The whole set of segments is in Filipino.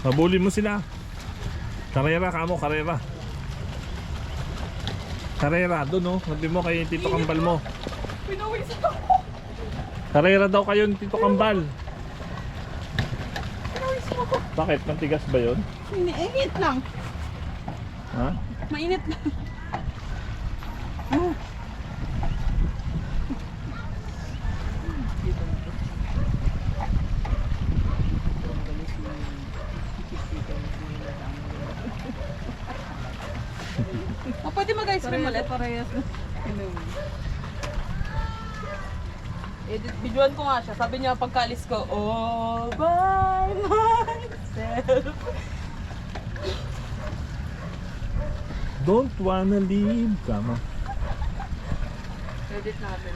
Mabuli mo sila. Karera ka mo, karera. Karera, doon oh. Sabi mo kay Tito Kambal mo. Pinawis ako. Karera daw kayo ni Tito Kambal. Pinawis mo ako. Bakit? Mantigas ba yun? Mainit lang. Ha? Mainit lang. Pwede mag-ice cream ulit? Parehas na. Edit, videoan ko nga siya. Sabi niya pagkaalis ko, all by myself. Don't wanna leave. Kama. Edit natin.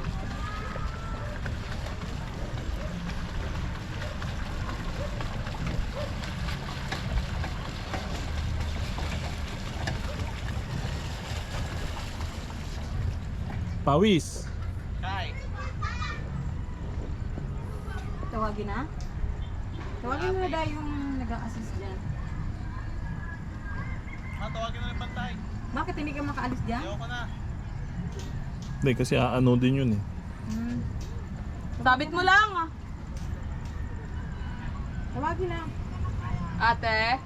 Pawis. Tawagin na? Tawagin mo na daw yung nag-a-assist dyan. Tawagin na ng pantay. Bakit hindi ka makaalis dyan? Ayoko na. Hindi, kasi ano din yun eh. Sabit mo lang ah. Tawagin na. Ate?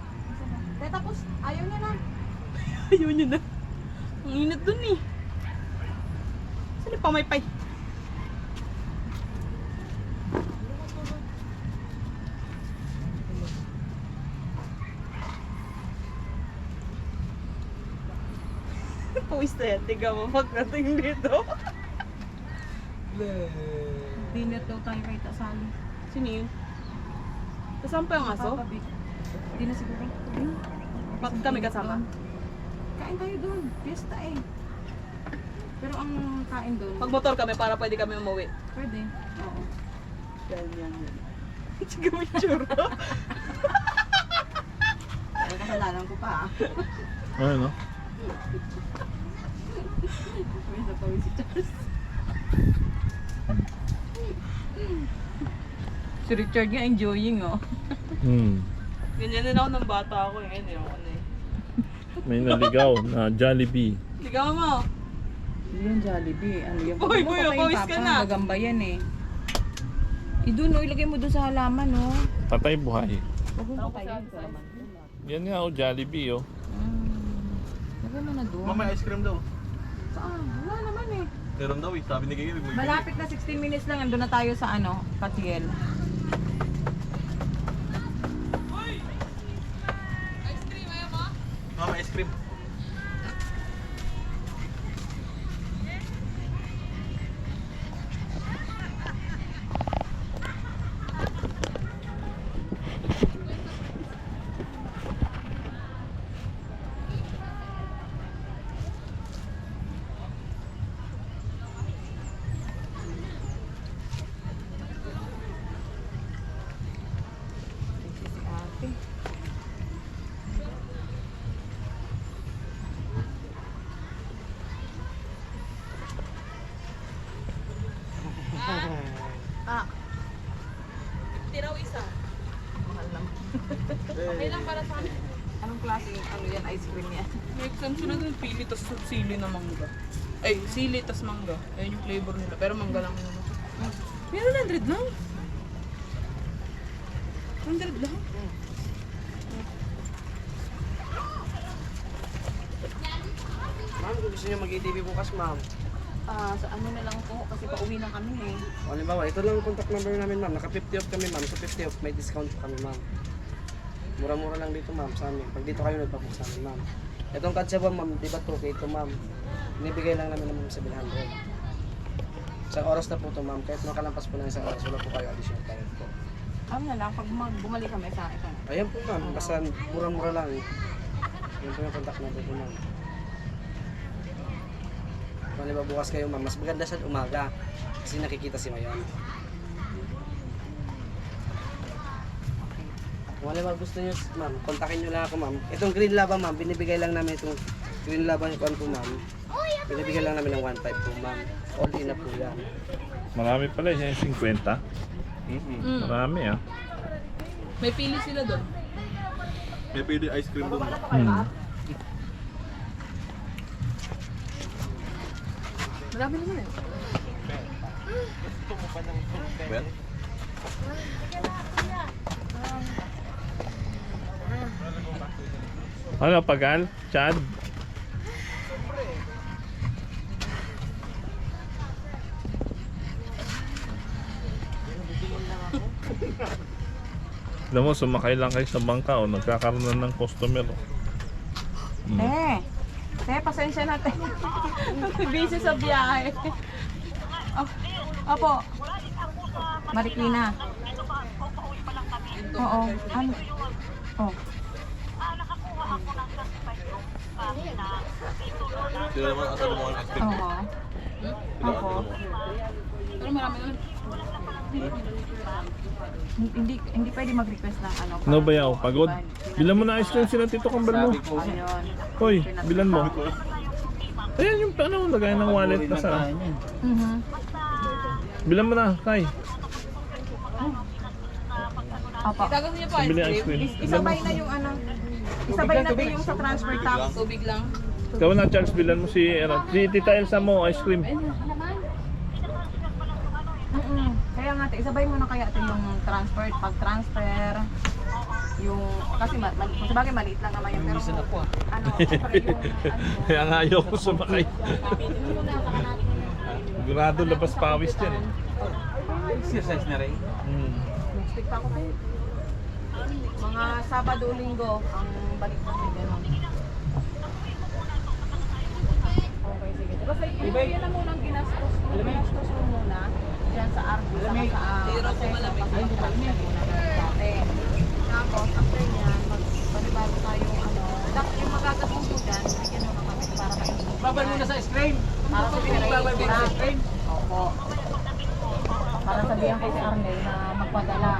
Tapos, ayaw niya na. Ayaw niya na. Ang init dun eh. Saan yung pamaypay? Pawis na yan. Tiga mo pagdating dito. Dinner daw tayo kay Tasali. Sino yun? Kasama pa yung aso? Hindi na siguro. Bakit kami kasama? Kain tayo doon. Fiesta eh. Pero ang kain doon, Magmotor kami para pwede kami umuwi. pwede. Oo. Yan. Sige mo yung tsura. Ang kasalanan ko pa ah. Ano? May napawis si Charles. Si Richard nga enjoying oh. Ganyan din ako ng bata ako eh. Ayun ako na eh. May naligaw na Jollibee. Ligaw mo. Hindi yan Jollibee. Ano yan? Uy, kuya, pawis ka na. Gagamba yan eh. Doon oh, ilagay mo doon sa halaman oh. Patay buhay. Huwag mo patayin. Yan nga oh, Jollibee oh. Lagay mo na doon. Mama, ice cream daw. Saan? Wala naman eh. Meron daw eh. Sabi ni Gigi, may bumibili. Malapit na 16 minutes lang. Andun na tayo sa ano, Patiel. Mama, ice cream. Si ate. Ah. Tiraw isa. Mahal lang. Okay lang para sa akin. Anong klase yung ano yan, ice cream yan? May exemption na dun. Pili tas sili na mangga. Ay, sili tas mangga. Ayun yung flavor nila. Pero mangga lang yun. Meron 100 lang. 100 lang? Ma'am, kung gusto niyo mag-ATV bukas, ma'am. Sa ano na lang po, kasi pauwi na kami eh. O, halimbawa, ito lang ang contact number namin, ma'am. Naka 50 off kami, ma'am. So 50 off, may discount kami, ma'am. Mura-mura lang dito, ma'am, sa amin. Pag dito kayo nagpabook sa amin, ma'am. Itong katsaba, ma'am, di ba 2K ito, ma'am? Binibigay lang namin ng 700. Isang oras na po ito, ma'am. Kahit makalampas po ng isang oras, wala po kayo additional time po. Ano na lang, pag bumalik kami sa ito. Ayan po, ma'am. Basta mura-mura lang. Yan po yung contact number po, ma'am. Kung halimbawa bukas kayo, ma'am, mas maganda sa umaga. Kasi nakikita si Mayon. Kung halimbawa gusto nyo, ma'am, kontakin nyo lang ako, ma'am. Itong green lava, ma'am, binibigay lang namin itong green lava yung po, ma'am. Binibigay lang namin ng 1.5 po, ma'am. All in na po yan. Marami pala yan, 50. Marami ah. May pili sila doon. May pwede ice cream doon. Marami naman eh. Ben? Ano, pagal? Chad? Alam mo, sumakay lang kayo sa bangka o nagkakaroon na ng customer. Te, pasensya na te. Busy sa biyahe. Opo. Marikina. Oo. Ano? Oh. Sila naman ang asawa mo ang ice cream. Oo. Sila ang asawa mo. Pero marami naman. Hindi pwede mag-request ng ano. Ano ba yaw? Pagod? Bilan mo na ice cream sila Tito Kambal mo. Ayun. Hoy, bilan mo. Ayan yung ano, lagay ng wallet na sa... Mhm. Bilan mo na, Kai. Opo. Itagas niyo po ice Bili ice cream. cream. Isabay na yung ano. Isabay na din yung sa transfer tax. Tubig lang. Ikaw na, Charles, bilan mo si Tita Elsa mo, ice cream. Kaya nga, isabay mo na kaya ito yung transfer, pag-transfer, yung, kasi sabagay maliit lang naman yan, pero ano, syempre yung, Kaya nga ayoko sumakay. Sigurado labas pawis yan. Exercise na rin. stick pa ako tayo. Mga Sabado, Linggo, ang balik na kayo, gano'n. Okay, sige. Basta yan na muna ang ginastos mo muna, dyan sa RB, sa Zero po malamig. dati. Tapos, after nyan, magbago tayo, ano, yung magagastos mo dyan, bigyan mo na kami para kayo. Babay muna sa ice cream. Para sa Babay muna sa ice cream. Opo. Para sabihan kay si Arnel na magpadala.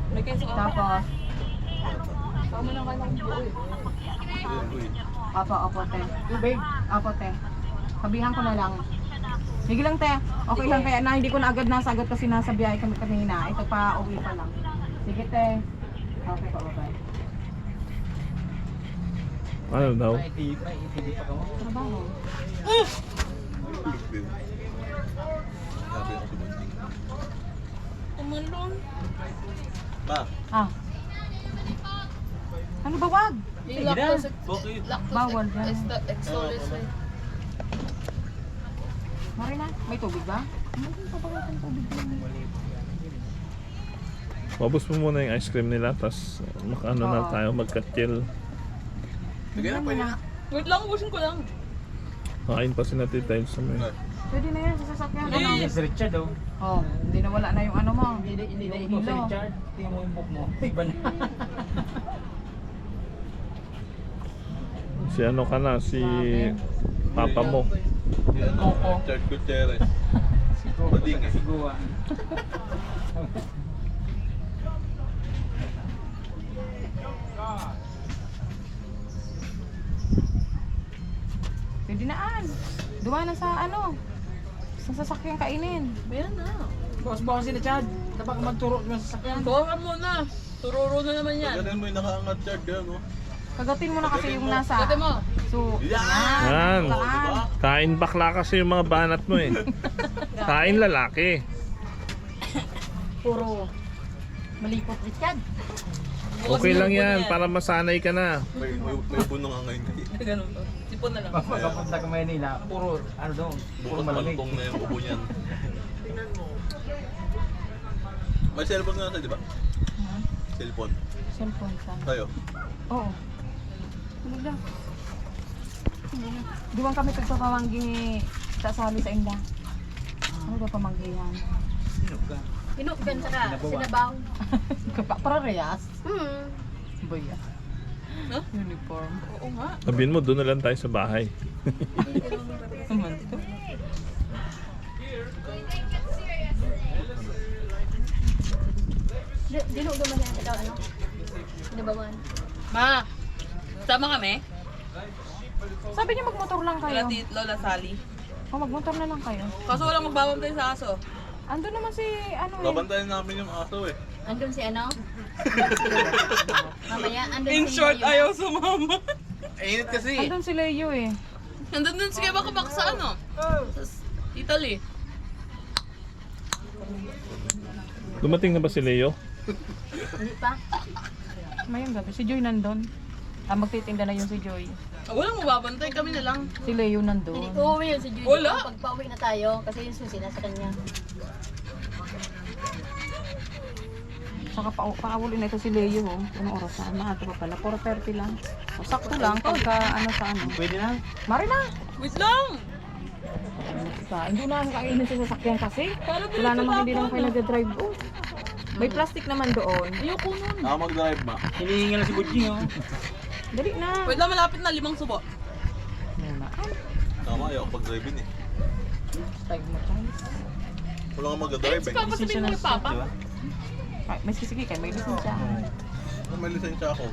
May keso ka. Tapos, Tama lang kayo ng buo eh. opo, te. Opo, te. Sabihan ko na lang. Sige lang, te. Okay lang kaya na hindi ko na agad nasagot kasi nasa biyahe kami kanina. Ito pa, uwi pa lang. Sige, te. Okay po, bye. Ano daw? Trabaho. Kumalong. Ma, Ah. Ano ba, wag? Yung lactose. okay. Bawal yan. Exolis eh. Marina, may tubig ba? Meron pa ba kayong tubig? Mabos mo muna yung ice cream nila, tapos makaano na Oo. tayo, magka-chill. Sige na, pwede na. Wait lang, ubusin ko lang. Kain pa si Tita Elsa mo. Pwede na yan sa sasakyan. Eh, Si Richard oh. Oh, hindi na wala na yung ano mo. Hindi na ikaw si Richard. Tingnan mo yung book mo. Iba na. Si ano ka na, si Papa mo. Richard Gutierrez. Bading eh. Sigua. Pwede naan. Duwa na sa ano. Sa sasakyan kainin. Ayan na. Bawas-bawas si Richard. Dapat magturo ng sasakyan. Bawa mo na. Tururo na naman yan. Ganun mo yung nakaangat Chad, gano'n, no? Kagatin mo na kasi yung nasa. Gati mo. So, Yan. kaan. Kain bakla kasi yung mga banat mo eh. Kain lalaki. Puro malipot Richard. Okay lang yan, para masanay ka na. May bunong ang ngayon kayo. Ganun to. Sipon na lang. Pagkapunta ka Manila, puro ano daw, puro Bukas malamig. malutong na yung ubo niyan. May cellphone nga di ba? Cellphone. Cellphone sa. Tayo. Oo. Tulog lang. Duwang kami pagpapamanggi sasali sa inda. Ano ba pamanggihan? Hinukgan saka sinabaw. Parehas. Hmm. Huh? Uniform. Oo nga. Sabihin mo, doon na lang tayo sa bahay. Dinugo man yan ikaw, ano? Sinabawan. Ma, sama kami? Sabi niya magmotor lang kayo. Lola, Lola Sally. Oh, magmotor na lang kayo. Kaso walang magbabantay sa aso. Ando naman si ano eh. Babantayan namin yung aso eh. Andun si ano? Mamaya, andun In si short, Mayo. ayaw sumama. Init kasi. Andun si Leo eh. Nandun dun sige baka baka sa ano? Sa Italy. Dumating na ba si Leo? Hindi pa. Mayang gabi. Si Joy nandun. Magtitinda na yun si Joy. Walang mababantay, kami na lang. Si Leo Hindi, nandun. uuwi yun si Judy. Wala. Pagpa-uwi na tayo, kasi yung susi nasa kanya. Saka paawulin na ito si Leo. Oh. Anong oras na? Maaga pa pala. 4:30 lang. O, sakto lang pagka ano sa ano. Pwede na. Mari na! Wait lang! Hindi na kakainin sa sasakyan kasi. Wala namang hindi naman kayo nag-drive. Oh. May plastic naman doon. Ayoko nun. Ako mag-drive ba? Hinihinga na si Budjing oh. Dali na. Wait lang, malapit na 5 subo. Muna. Tama, ayaw pag-drive in eh. Time mo, Charles. Wala kang mag-drive Si eh. Papa sabihin mo kay Papa. Ay, may sige kayo. May lisensya. Kung may lisensya ako,